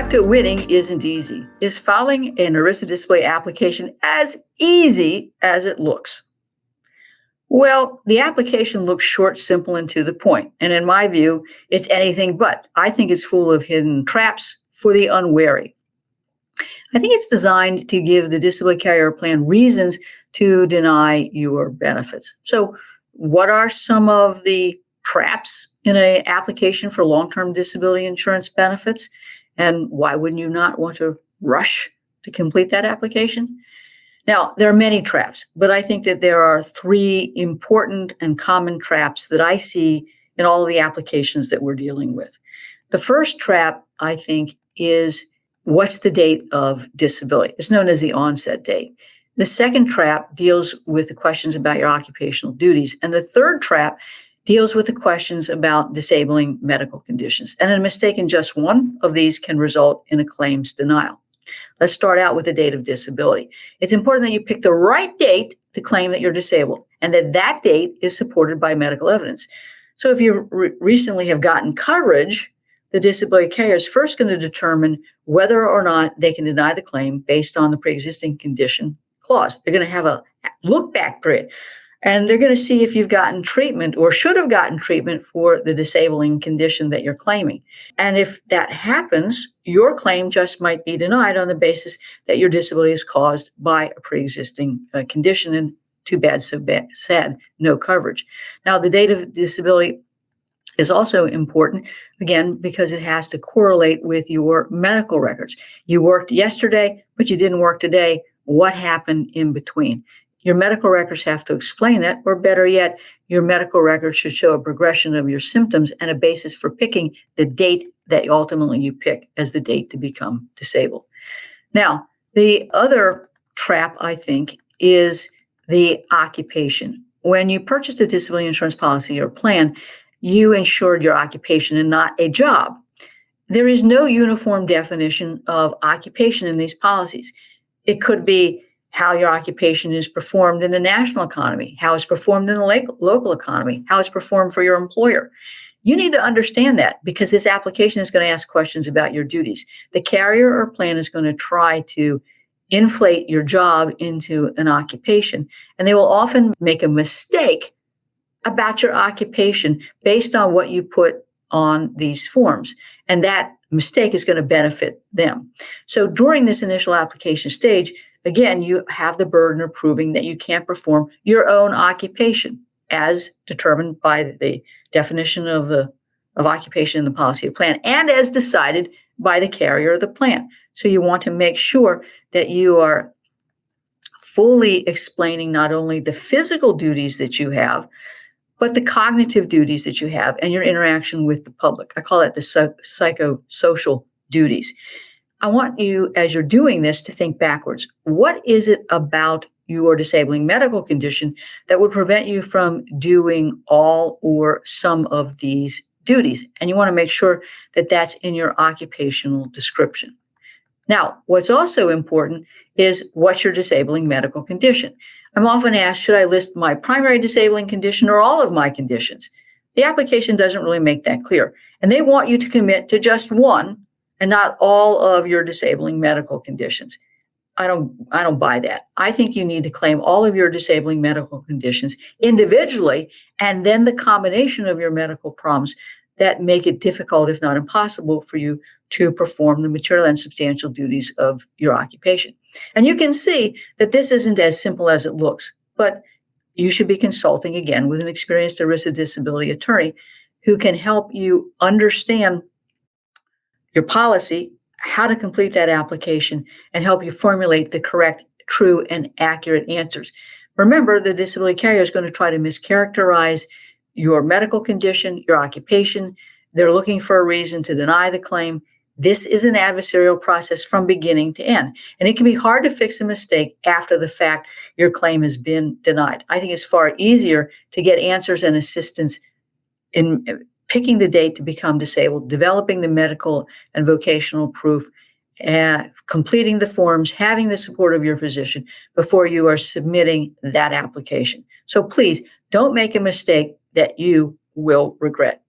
path to winning isn't easy. Is filing an ERISA disability application as easy as it looks? Well, the application looks short, simple, and to the point. And in my view, it's anything but. I think it's full of hidden traps for the unwary. I think it's designed to give the disability carrier plan reasons to deny your benefits. So what are some of the traps in an application for long-term disability insurance benefits? And why wouldn't you not want to rush to complete that application? Now, there are many traps, but I think that there are three important and common traps that I see in all of the applications that we're dealing with. The first trap, I think, is what's the date of disability? It's known as the onset date. The second trap deals with the questions about your occupational duties. And the third trap deals with the questions about disabling medical conditions. And a mistake in just one of these can result in a claims denial. Let's start out with the date of disability. It's important that you pick the right date to claim that you're disabled and that that date is supported by medical evidence. So if you recently have gotten coverage, the disability carrier is first going to determine whether or not they can deny the claim based on the pre-existing condition clause. They're going to have a look back period, and they're going to see if you've gotten treatment or should have gotten treatment for the disabling condition that you're claiming. And if that happens, your claim just might be denied on the basis that your disability is caused by a pre-existing condition, and too bad, so bad, sad, no coverage. Now, the date of disability is also important, again, because it has to correlate with your medical records. You worked yesterday, but you didn't work today. What happened in between? Your medical records have to explain that, or better yet, your medical records should show a progression of your symptoms and a basis for picking the date that ultimately you pick as the date to become disabled. Now, the other trap, I think, is the occupation. When you purchased a disability insurance policy or plan, you insured your occupation and not a job. There is no uniform definition of occupation in these policies. It could be how your occupation is performed in the national economy, how it's performed in the local economy, how it's performed for your employer. You need to understand that because this application is going to ask questions about your duties. The carrier or plan is going to try to inflate your job into an occupation, and they will often make a mistake about your occupation based on what you put on these forms. And that mistake is going to benefit them. So during this initial application stage, again, you have the burden of proving that you can't perform your own occupation as determined by the definition of occupation in the policy or plan and as decided by the carrier of the plan. So you want to make sure that you are fully explaining not only the physical duties that you have, but the cognitive duties that you have and your interaction with the public. I call that the psychosocial duties. I want you, as you're doing this, to think backwards. What is it about your disabling medical condition that would prevent you from doing all or some of these duties? And you want to make sure that that's in your occupational description. Now, what's also important is what's your disabling medical condition. I'm often asked, should I list my primary disabling condition or all of my conditions? The application doesn't really make that clear. And they want you to commit to just one and not all of your disabling medical conditions. I don't buy that. I think you need to claim all of your disabling medical conditions individually, and then the combination of your medical problems that make it difficult, if not impossible, for you to perform the material and substantial duties of your occupation. And you can see that this isn't as simple as it looks, but you should be consulting again with an experienced ERISA disability attorney who can help you understand your policy, how to complete that application, and help you formulate the correct, true, and accurate answers. Remember, the disability carrier is going to try to mischaracterize your medical condition, your occupation. They're looking for a reason to deny the claim. This is an adversarial process from beginning to end. And it can be hard to fix a mistake after the fact your claim has been denied. I think it's far easier to get answers and assistance in picking the date to become disabled, developing the medical and vocational proof, completing the forms, having the support of your physician before you are submitting that application. So please don't make a mistake that you will regret.